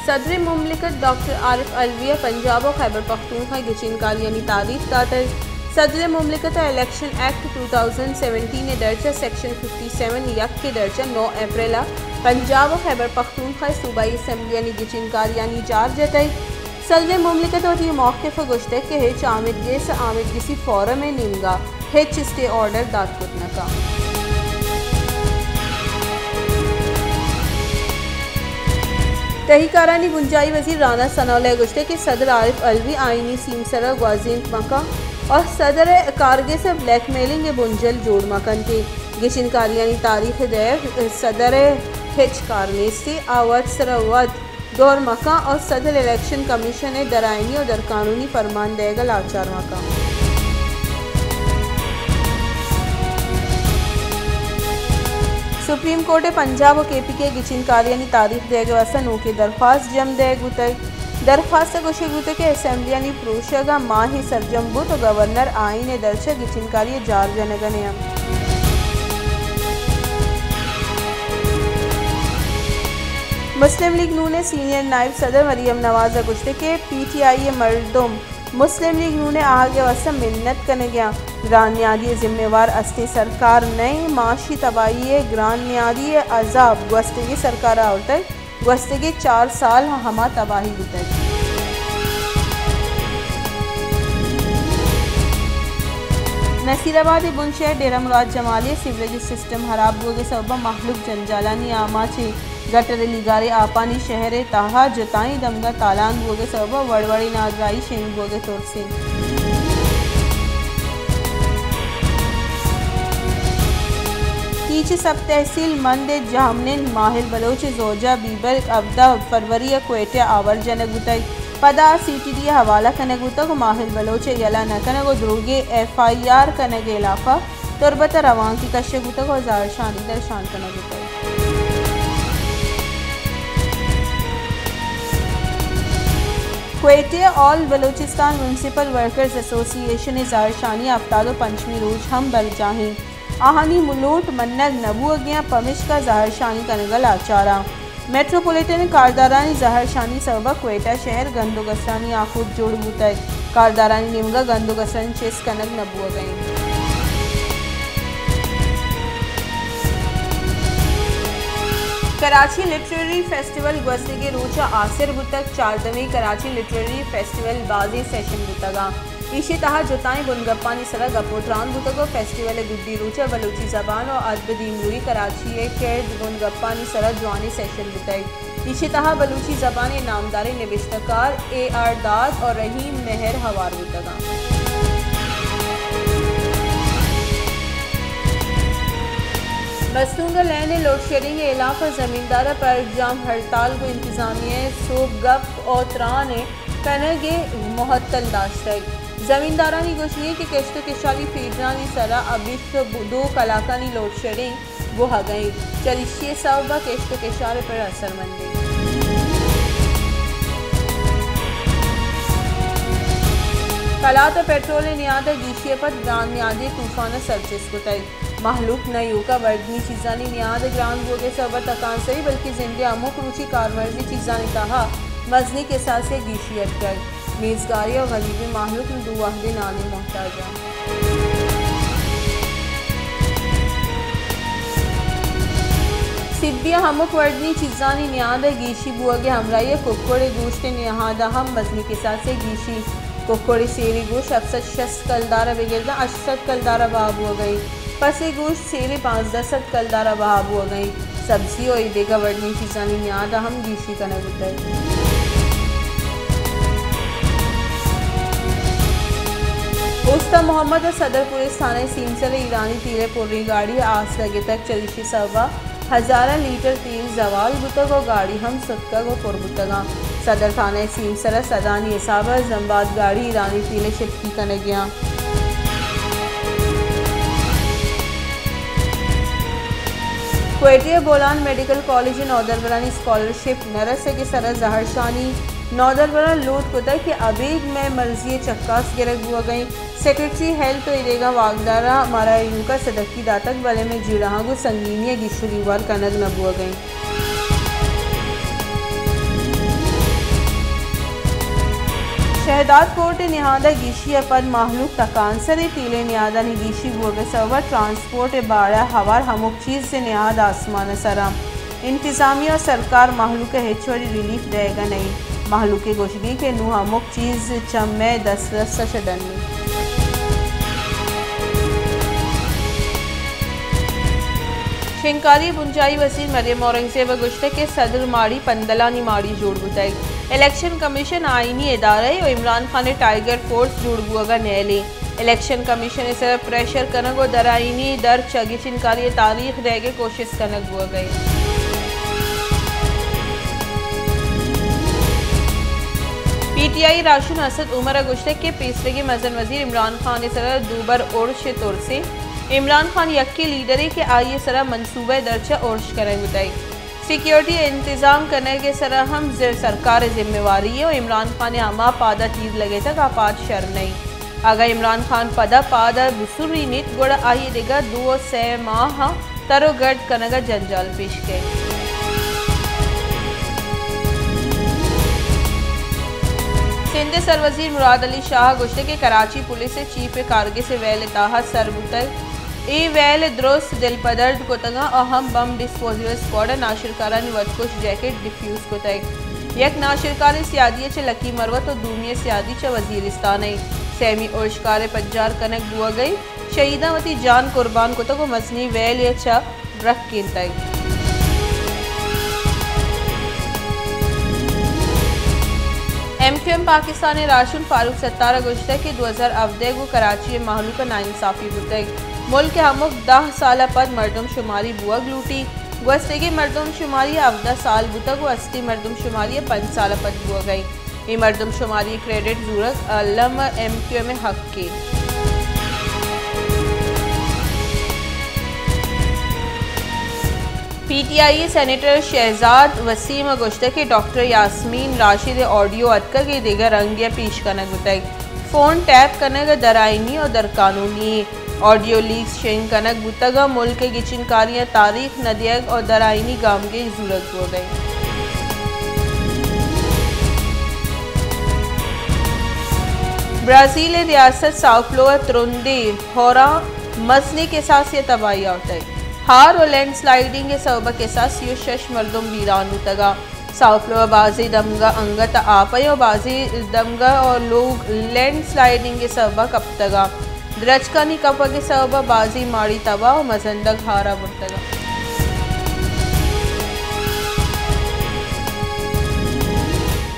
सदर मुमलिकत डॉक्टर आरिफ अलवी पंजाब और खैबर पख्तूनख्वा गिचिन कालियानी तारीफ दातर सदर मुमलिकत इलेक्शन एक्ट 2017 दर्जा सेक्शन 57 यक के दर्जा 9 अप्रैल पंजाब और खैबर पख्तूनख्वा सूबाई असम्बली यानी गिचिन कालियानी जार जतई सदर मुमलिकत और ये मौक़िफ़ गुश्ते के हिच आमिद गेस आमिद किसी फ़ौरम में निमगा हिच स्टे ऑर्डर दाद कुतनका तहकारानी गुंजाई वज़ीर राना सनाउल्लाह गुश्ते के सदर आरिफ अलवी आइनी सीमसरा ग्वाजीन मका और सदर कारगे से ब्लैकमेलिंग बुंजल जोड़ मकन के गिशिन कालियानी तारीख देव सदर हिच कारने से आवत सरवत दौर मका और सदर इलेक्शन कमीशन दराइनी और दरकानूनी फरमान देगा लाचार मका सुप्रीम कोर्ट पंजाब और KPK गिचिन कालियानी तारीख देगा वसन के दरख्वास्त जम दे गुतई दरख्वास्त गोशे गुते के असम्बली यानी प्रोशगा माही सरजम बुत और गवर्नर आइन दर्शा गिचिन कालिया जार जनगने मुस्लिम लीग नून सीनियर नायब सदर मरियम नवाज़ गुश्ते के PTI मरदुम मुस्लिम लीग नून आगे वसम मिन्नत करने गया ग्रान न्यादी जिम्मेवार अस्ते सरकार नए माशी तबाही ग्रान न्यादी अजाब गस्तगी सरकार आवतर गस्तगी 4 साल हमा तबाही गुतर नसीराबाद बुनशहर डेरा मुराद जमाली सिवरेज सिस्टम खराब हो गए सबब महलूक जंजालानी आमा छे गटर लिगारे आपानी शहर ताहा जताई दमगा तालान हो गए सबब वड़वड़ी नाजराई शेन हो गए तौर से नीचे सब तहसील मंद जामनिन माहिल बलोच जोजा बीबर अब्दा फरवरी क्वेटे आवर जनगुतई पदा CTD हवाला कनगुतक माहिल बलोच यला नकनगो द्रोगे FIR कनगे इलाफा तुरबत रवान की कशगुतक और जारशानी दर्शान कनगुतई क्वेटे all Balochistan municipal workers association जारशानी अफ्तादो पंचमी रोज हम बर जाहें आहानी मुलोट मन्नग नबू गया पमिश का जहरशानी कनगल आचारा मेट्रोपॉलिटन कारदारानी जहरशानी सबा क्वेटा शहर गंदोगसरानी आखुद जोड़ बुतय कारदारानी निमगा गंदोगसरानी चेस कनग नबू गई कराची लिटरेरी फेस्टिवल गस्तगे रोचा आसिर बुतक 4वें कराची लिटरेरी फेस्टिवल बाजी सेशन बुतगा इसी तहा जुताएं बुनगप्पानी सरा गपोत्रान बुतगो फेस्टिवल गुड्डी रोचा बलूची जबान और अदब दीमूरी कराची कैद बुनगप्पानी सरा जवानी सेशन बुतई इसी तहा बलूची जबान नामदार निविश्तकार AR दाद और रहीम मेहर हवार बुतगा मस्तूंगा लैंड लोड शेडिंग इलाका ज़मींदारा पर जाम हड़ताल को इंतजामिया सूब गप और त्रान कनगे मुहत्तल दाश्त ज़मींदारानी गोशनी के कश्त किशाली फीडरानी सरा अभी 2 कलाकानी लोड शेडिंग वो गई चलिए सबा कश्त किशारे पर असरमंदी कलात पेट्रोल नियाद गीशिए पर ग्रान नियादे तूफान सरजिस कुतई महलूक नयू का वर्दनी चीज़ानी नियाद ग्रान हो गए सब तकान से बल्कि जिंदे अमुक रुचि कारवर्जी चीज़ानी तहा मजनी के साथ से गीशियत कर मेज़गारी और गरीबी महलूक में 2 वाहदे नानी मोहताजा सिब्बिया हमुक वर्दनी चीज़ानी नियाद गीशी बुआगे हमराई कुक्कोड़े गोश्त निहाद हम मजनी के साथ से गीशी कुक्कोड़ी सेरी गोश्त अफसद 60 कलदारा बेगिरदा 80 कलदारा बहाब हो गई पसे गोश्त सेरे 5-10 कलदारा बहाब हो गई सब्जी और बेगा वर्दनी चीज़ानी नियाद हम गीशी का नगुतई उस्ता मोहम्मद और सदरपुर थाना सीमसर ईरानी तीरे पुर्री गाड़ी आस लगे तक चलिशी सबा 1000 लीटर तेल जवाल बुतग और गाड़ी हम सत्कग और पुरबुतगा सदर थाना सीमसर सदानी साबर जम्बाद गाड़ी ईरानी तीले शिफ्टी कने गया क्वेटिया बोलान मेडिकल कॉलेज नौदरबरानी स्कॉलरशिप नरस के सर जहरशानी नौदरबरा लूट कुतक के अबीग में मर्जी चक्कास गिरक हुआ गई सेक्रेटरी हेल्थ तो इरेगा वागदारा हमारा यू का सदकी दातक वाले में जिड़ाहा को संगीनिया गिशुरीवार कनक न हुआ गई शहदाद कोर्ट निहादा गिशी पद महलूक तकांसर तीले निहादा निगीशी बोर्ग सवर ट्रांसपोर्ट बाड़ा हवार हमुक चीज़ से निहाद आसमान सरा इंतज़ामिया और सरकार महलूक हेचोरी रिलीफ देगा नहीं महलूक गोशगी के नू हमुक चीज़ चम्मे 10 रस्सा छडन में शिंकारी बुंजाई वसीर मरियम औरंगजेब गुश्ते के सदर माड़ी पंदलानी माड़ी जोड़ बुताई इलेक्शन कमीशन आईनी इदारा और इमरान खान टाइगर फोर्स जुड़ बुआगा न्यायालय इलेक्शन कमीशन इस प्रेशर कनक और दराइनी दर चगी शिंकारी तारीख रह के कोशिश कनक बुआ गई पीटीआई राशुन असद उमर गुश्ते के पेशवेगी मजन वजीर इमरान खान सर दूबर ओरश तौर से इमरान खान यक्की लीडर के आइए सरा मनसूबा दर्जा ओरश करें बताई सिक्योरिटी इंतजाम करने के सरा हम सरकार जिम्मेवारी है और इमरान खान अमा पादा चीज़ लगे तक आपात शर्म नहीं आगा इमरान खान पदा पादा बुसुरी नित गोड़ा आइए देगा 2 से माह तरो गर्द कनगा जंजाल पेश के सिंध सरवजीर मुराद अली शाह गुश्ते के कराची पुलिस से चीफ कारगे से वैल ताहा सरबुतल ए वैल द्रोस्त दिल पदर्द को तंगा अहम बम डिस्पोजेबल स्क्वाड नाशिरकारा वदकुश जैकेट डिफ्यूज को तय यक नाशिरकार सियादी च लकी मरवत और दूमिय सियादी च वजीरिस्तान सैमी ओशकार पंजार कनक बुआ गई शहीदावती जान कुर्बान को तक मजनी वैल या च रख के तय MQM पाकिस्तान राशुन फारूक सत्तारा गुश्ते के 2014 को कराची महलूक नाइंसाफी बुतई मुल्क हमुक 10 साल पद मरदम शुमारी बुआ लूटी गस्तेगी मरदम शुमारी 14 साल बुतक व 80 मरदम शुमारी 5 साल पद बुआ गई ये मरदम शुमारी क्रेडिट जरूरत अलम MQM हक के पीटीआई सेनेटर शहजाद वसीम गुश्ते के डॉक्टर यास्मीन राशिद ऑडियो अतका के देगर रंगिया पेश कनक बताई फ़ोन टैप कनक दराइनी और दरकानूनी ऑडियो लीक्स शेंग कनक बुतगा मुल्क की चिनकारियाँ तारीख नदियग और दराइनी गाम के जरूरत हो गई ब्राज़ील रियासत साउफ्लो त्रुंदे होरा मसने के साथ ये तबाही होता है हार और लैंड स्लाइडिंग के सबब के साथ यो शश मरदम वीरान तगा साउफ्लो बाजी दमगा अंगत आपय और बाजी दमगा और लोग लैंड स्लाइडिंग के सबब कब तगा द्रजकानी कप के सबब बाजी माड़ी तबा और मजंदग हारा बुरतगा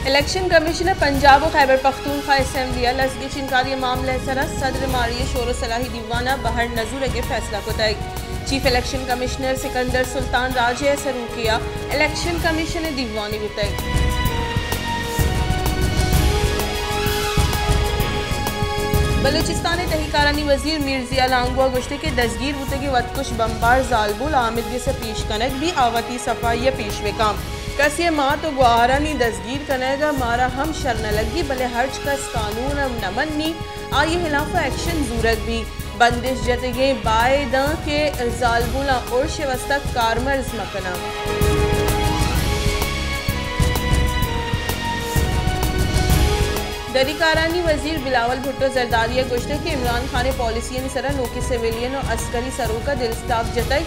इलेक्शन कमिश्नर पंजाब और खैबर पख्तूनख्वा असम्बली लसगी चिनकारी मामले सरा सदर मारिय शोर सलाही दीवाना बहर नजूर के फैसला को तय chief election commissioner Sikandar Sultan राजे सरूकिया इलेक्शन कमीशन दीवानी बुतई बलूचिस्तान तहकारानी वजीर मिर्जिया लांगुआ गुश्ते के दसगीर बुतगी वतकुश बम्बार जालबुल आमिदगी से पेश कनक भी आवती सफाई पेशवे काम कसिए माँ तो गुआरानी दसगीर कनेगा मारा हम शरण लगी भले हर्ज कस कानून न मननी आये खिलाफ एक्शन जरूरत भी बंदिश जतगे बायदा के जालबुला और शिवस्ता कारमर्ज मकना दरिकारानी वजीर बिलावल भुट्टो जरदारिया गुश्ते के इमरान खान पॉलिसी सरा लोकी सिविलियन और अस्करी सरों का दिलस्ताफ जताई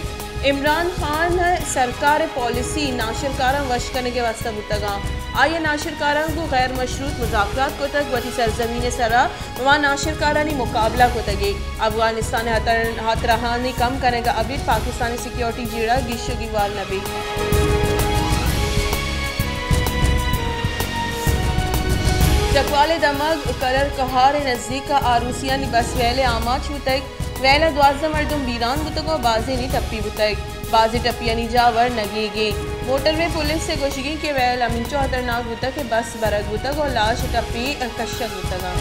इमरान खान सरकार पॉलिसी नाशिरकारा वश करने के वास्ता बुतगा आइए नाशिरकारा को गैर मशरूत मुज़ाकरात को तक वती सरजमीन सरा वहाँ नाशिरकारा ने मुकाबला को तगे अफगानिस्तान हतरहानी कम करेगा अभी पाकिस्तानी सिक्योरिटी जीड़ा गिशो की वाल नबी चकवाले दमग करर कहार नज़दीक का आरूसिया बस वैले आमा छूतक वैला 12 मरदम बीरान बुतको बाजी नी टप्पी बुतक बाजी टप्पियानी जावर नगेगे मोटरवे पुलिस से गोशगी के वैल अमिंचो खतरनाक बुतक के बस बरक बुतक और लाश टप्पी कश्यक बुतगा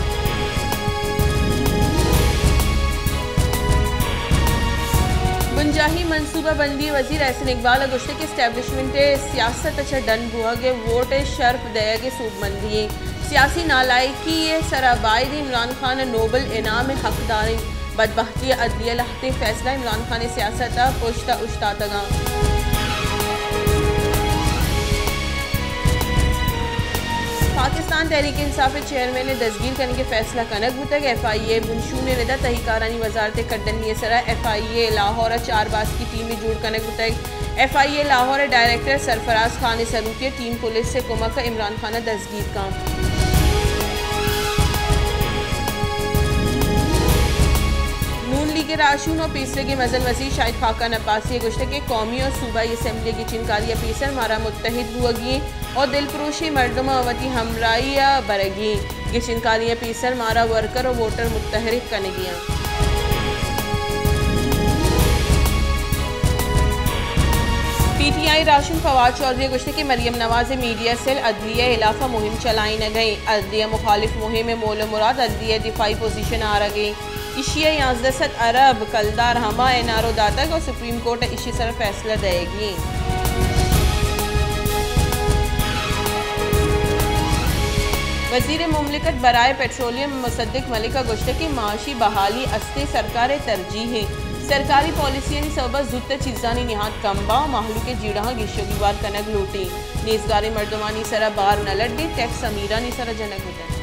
गुंजाही मनसूबा बंदी वजीर एहसन इकबाल गुश्ते के स्टैब्लिशमेंट सियासत अच्छा डन बुआ के वोट शर्फ दया के सूबमंदी सियासी नालायकी सराबायद इमरान खान नोबल इनाम हकदार बदबख्ती अदलिया लहते फैसला इमरान खान सियासत पुश्ता उश्ता तगा पाकिस्तान पाकिस्तान तहरीक इंसाफ चेयरमैन ने दसगीर करने के फैसला कनक बुतक FIA बुनशून निदा तहकारानी वजारत कड्डन सरा FIA लाहौर 4 बास की टीम में जुड़ कनक बुतक FIA लाहौर डायरेक्टर सरफराज खान सरूती टीम पुलिस से कुमक इमरान खान दसगीर का के राशून और पीसरे के मजन वजीर शाहिद खाकान अब्बासी गुश्त के कौमी और सूबाई असम्बली की चिनकारी पीसर मारा मुत्तहिद हुआ और दिलफ्रोशी मर्दमा अवती हमराई बरगी ये चिनकारी पीसर मारा वर्कर और वोटर मुतहरिक कनगियाँ PTI राशन फवाद चौधरी गुश्त के मरियम नवाज मीडिया सेल अदलिया इलाफा मुहिम चलाई न गई अदलिया मुखालिफ मुहिम में मोल मुराद अदलिया दिफाई पोजीशन आ गई इशिया 11 अरब कलदार हमा एनआरओ दातक और सुप्रीम कोर्ट इसी सर फैसला देगी। वजीर मुमलिकत बराए पेट्रोलियम मुसद्दिक मलिका गुश्त की माशी बहाली अस्ते सरकार तरजीह है सरकारी पॉलिसी सबब जुत्त चीज़ानी निहात कम्बा माहलू के जीड़ा गिशोगीवार कनक लूटी नेजगारे मर्दमानी सरा बार न लड्डे टैक्स अमीरा ने सरा जनक होता